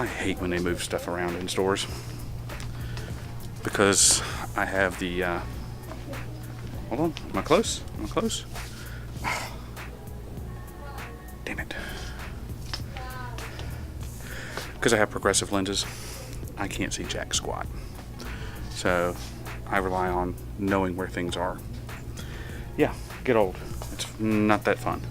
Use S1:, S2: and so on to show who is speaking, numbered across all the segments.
S1: I hate when they move stuff around in stores because I have the, hold on, am I close? Am I close? Damn it. Because I have progressive lenses, I can't see jack squat. So I rely on knowing where things are. Yeah, get old. It's not that fun.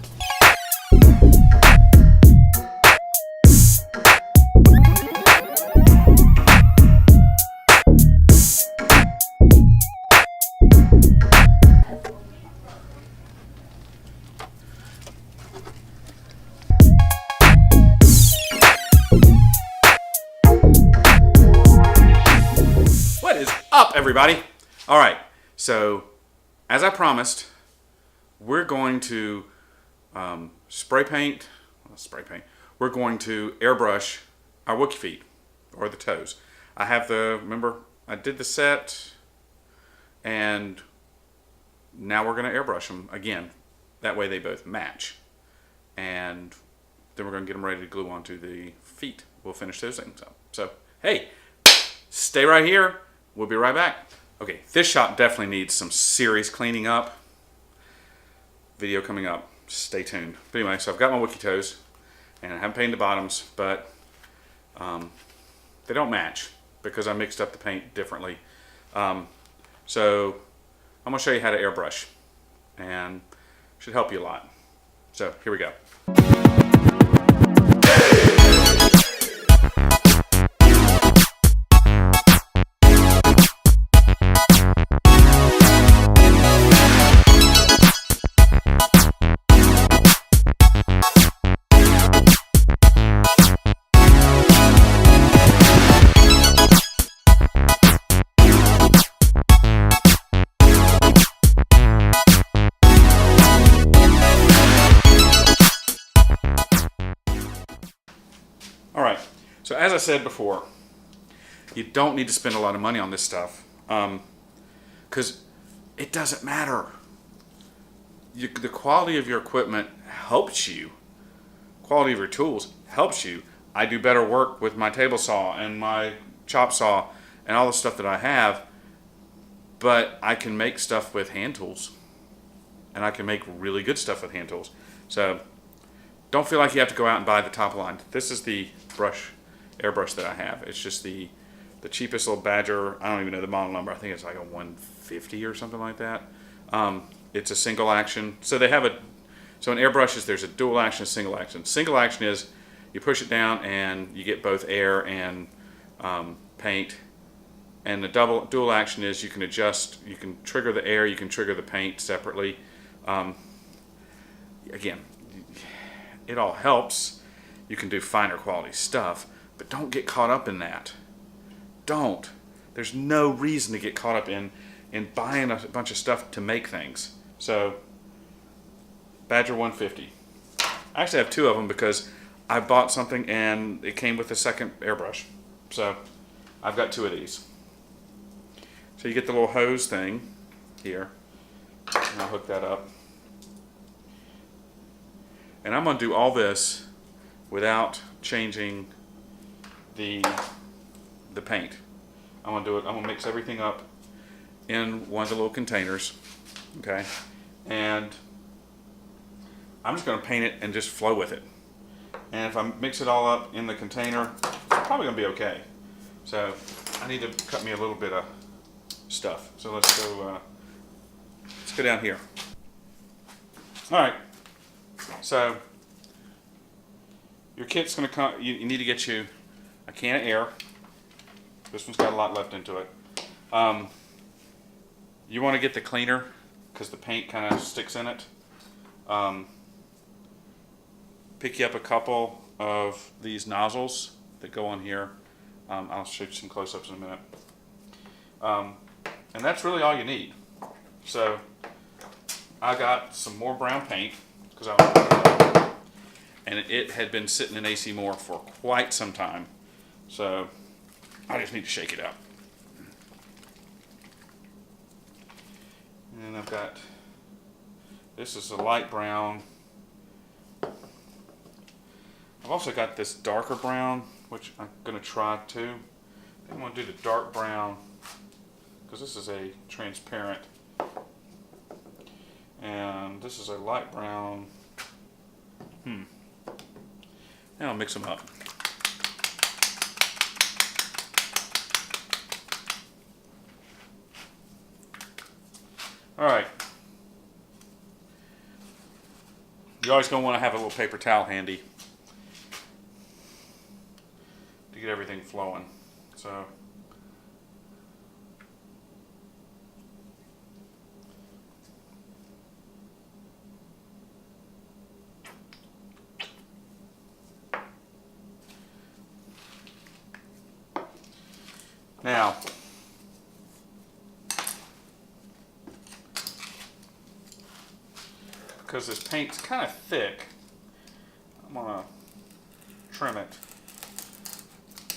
S1: What is up, everybody? All right, so as I promised, we're going to spray paint. We're going to airbrush our Wookiee feet, or the toes. I have remember, I did the set, and now we're going to airbrush them again. That way they both match. And then we're going to get them ready to glue onto the feet. We'll finish those things up. So, hey, stay right here. We'll be right back. Okay, this shop definitely needs some serious cleaning up. Video coming up. Stay tuned. But anyway, so I've got my Wookiee toes, and I haven't painted the bottoms, but they don't match because I mixed up the paint differently. So I'm going to show you how to airbrush, and it should help you a lot. So here we go. Alright, so as I said before, you don't need to spend a lot of money on this stuff because it doesn't matter. The quality of your equipment helps you. Quality of your tools helps you. I do better work with my table saw and my chop saw and all the stuff that I have, but I can make stuff with hand tools, and I can make really good stuff with hand tools. So don't feel like you have to go out and buy the top line. This is the airbrush that I have. It's just the cheapest little Badger. I don't even know the model number. I think it's like a 150 or something like that. It's a single action. So they have so in airbrushes there's a dual action, single action. Single action is you push it down and you get both air and paint. And the dual action is you can adjust, you can trigger the air, you can trigger the paint separately. Again, it all helps. You can do finer quality stuff, but don't get caught up in that. Don't. There's no reason to get caught up in buying a bunch of stuff to make things. So, Badger 150. I actually have two of them because I bought something and it came with a second airbrush. So, I've got two of these. So you get the little hose thing here, and I'll hook that up. And I'm going to do all this without changing the paint. I'm going to do it. I'm going to mix everything up in one of the little containers, okay? And I'm just going to paint it and just flow with it. And if I mix it all up in the container, it's probably going to be okay. So I need to cut me a little bit of stuff. So let's go down here. All right. So your kit's going to come. You need to get you a can of air. This one's got a lot left into it. You want to get the cleaner because the paint kind of sticks in it. Pick you up a couple of these nozzles that go on here. I'll show you some close-ups in a minute. And that's really all you need. So I got some more brown paint because and it had been sitting in AC Moore for quite some time. So I just need to shake it up. And I've got, this is a light brown. I've also got this darker brown, which I'm going to try to. I'm going to do the dark brown because this is a transparent, and this is a light brown. Now I'll mix them up. All right. You're always going to want to have a little paper towel handy to get everything flowing. So now, because this paint's kind of thick, I'm going to trim it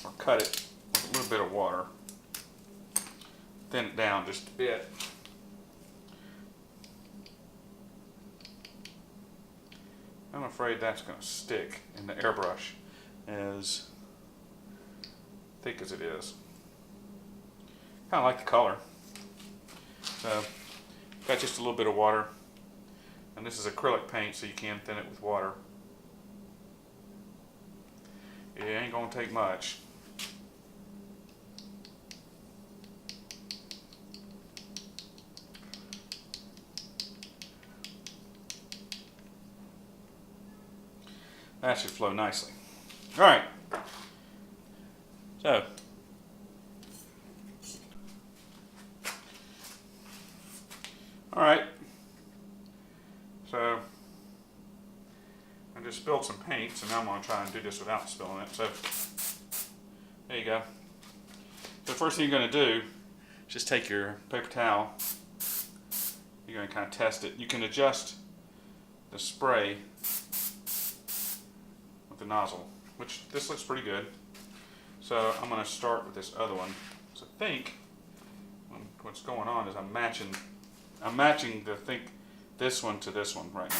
S1: or cut it with a little bit of water. Thin it down just a bit. I'm afraid that's going to stick in the airbrush as thick as it is. Kind of like the color. So, got just a little bit of water. And this is acrylic paint, so you can thin it with water. It ain't going to take much. That should flow nicely. All right. So, all right. So, I just spilled some paint, so now I'm going to try and do this without spilling it. So, there you go. So the first thing you're going to do is just take your paper towel. You're going to kind of test it. You can adjust the spray with the nozzle, which this looks pretty good. So I'm going to start with this other one. So I think what's going on is I'm matching this one to this one right now.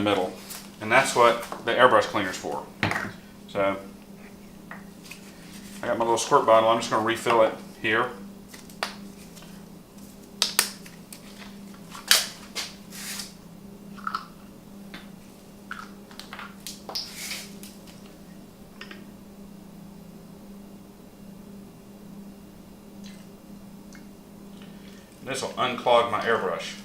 S1: the middle. And that's what the airbrush cleaner's for. So I got my little squirt bottle. I'm just going to refill it here. This will unclog my airbrush.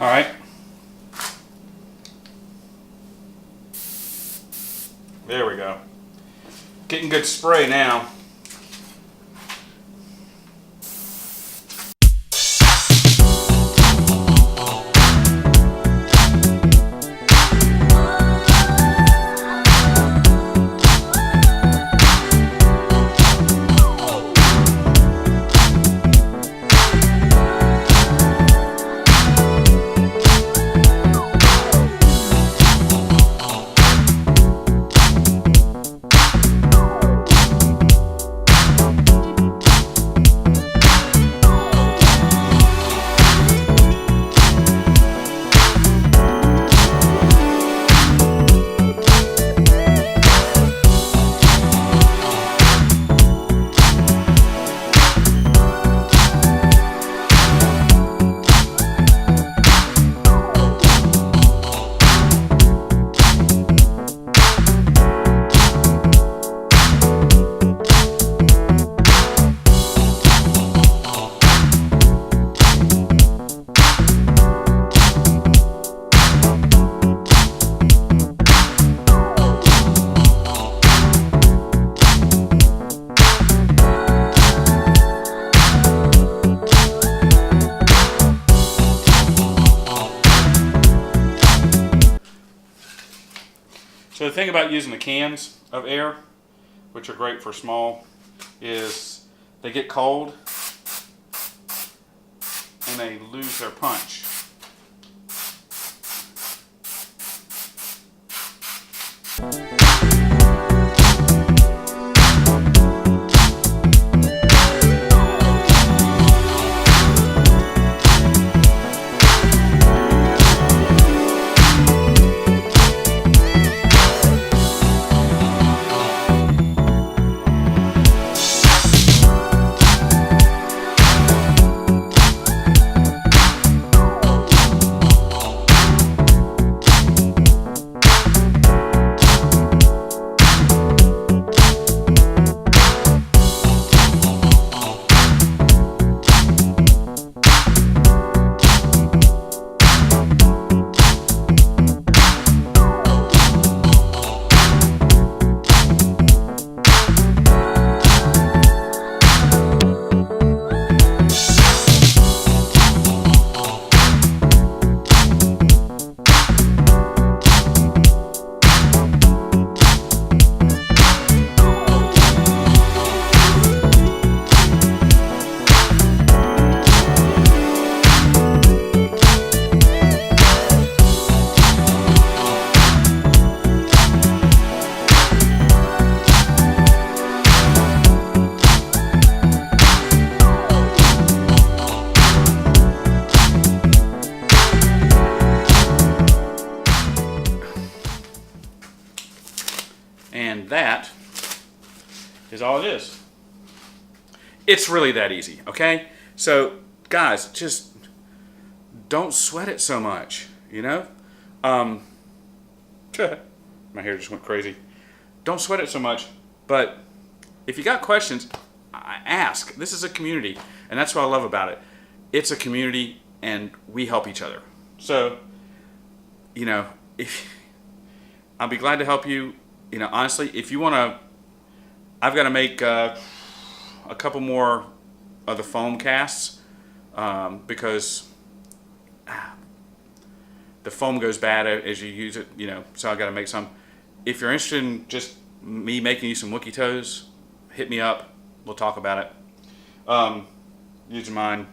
S1: All right. There we go. Getting good spray now. So the thing about using the cans of air, which are great for small, is they get cold and they lose their punch. And that is all it is. It's really that easy, okay? So, guys, just don't sweat it so much, you know? My hair just went crazy. Don't sweat it so much, but if you got questions, ask. This is a community, and that's what I love about it. It's a community, and we help each other. So, you know, I'll be glad to help you. You know, honestly, if you want to, I've got to make a couple more of the foam casts because the foam goes bad as you use it, you know, so I got to make some. If you're interested in just me making you some Wookie toes, hit me up. We'll talk about it. Use mine.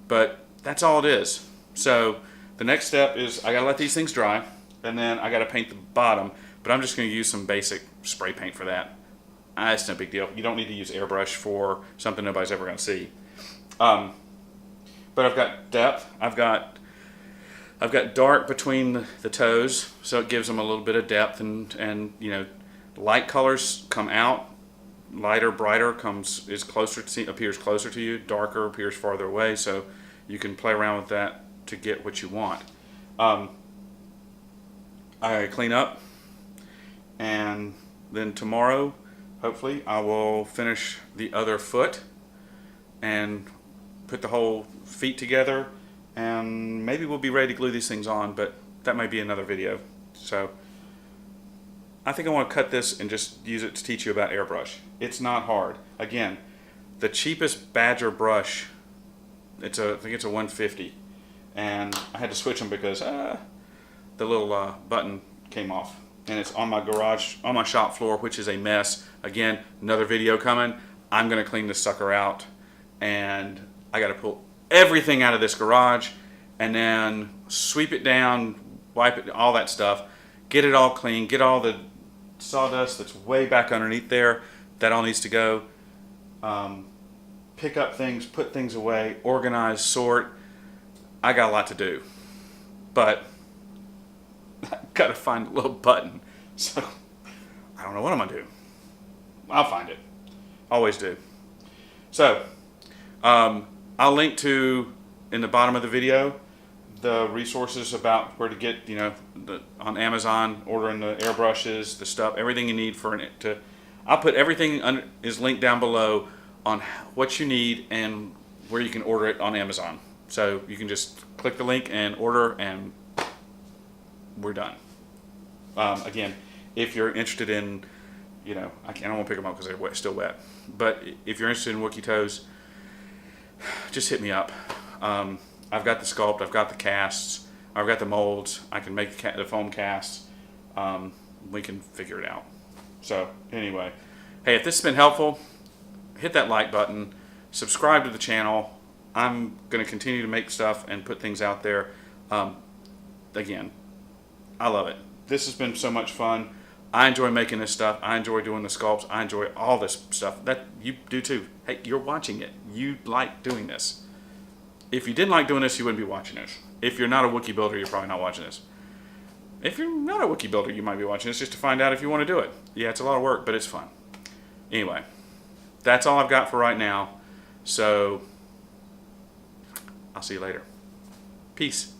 S1: But that's all it is. So the next step is I got to let these things dry, and then I got to paint the bottom, but I'm just going to use some basic spray paint for that. It's no big deal. You don't need to use airbrush for something nobody's ever going to see. But I've got depth. I've got dark between the toes, so it gives them a little bit of depth, and you know, light colors come out. Lighter, brighter appears closer to you. Darker appears farther away, so you can play around with that to get what you want. I clean up, and then tomorrow, hopefully, I will finish the other foot and put the whole feet together, and maybe we'll be ready to glue these things on, but that might be another video. So I think I want to cut this and just use it to teach you about airbrush. It's not hard. Again, the cheapest Badger brush, I think it's a 150, and I had to switch them because the little button came off, and it's on my garage, on my shop floor, which is a mess. Again, another video coming. I'm going to clean this sucker out, and I got to pull everything out of this garage and then sweep it down, wipe it, all that stuff, get it all clean, get all the sawdust that's way back underneath there, that all needs to go. Pick up things, put things away, organize, sort. I got a lot to do, but I gotta find a little button, so I don't know what I'm gonna do. I'll find it, always do. So I'll link to, in the bottom of the video, the resources about where to get, you know, on Amazon, ordering the airbrushes, the stuff, everything you need for it to. I'll put everything is linked down below on what you need and where you can order it on Amazon. So you can just click the link and order, and we're done. Again, if you're interested in, you know, I don't want to pick them up because they're still wet. But if you're interested in Wookie toes, just hit me up. I've got the sculpt, I've got the casts, I've got the molds. I can make the foam casts. We can figure it out. So anyway, hey, if this has been helpful, hit that like button, subscribe to the channel. I'm going to continue to make stuff and put things out there. Again, I love it. This has been so much fun. I enjoy making this stuff. I enjoy doing the sculpts. I enjoy all this stuff. That you do too. Hey, you're watching it. You like doing this. If you didn't like doing this, you wouldn't be watching this. If you're not a Wookie builder, you're probably not watching this. If you're not a Wookie builder, you might be watching this just to find out if you want to do it. Yeah, it's a lot of work, but it's fun. Anyway, that's all I've got for right now. So I'll see you later. Peace.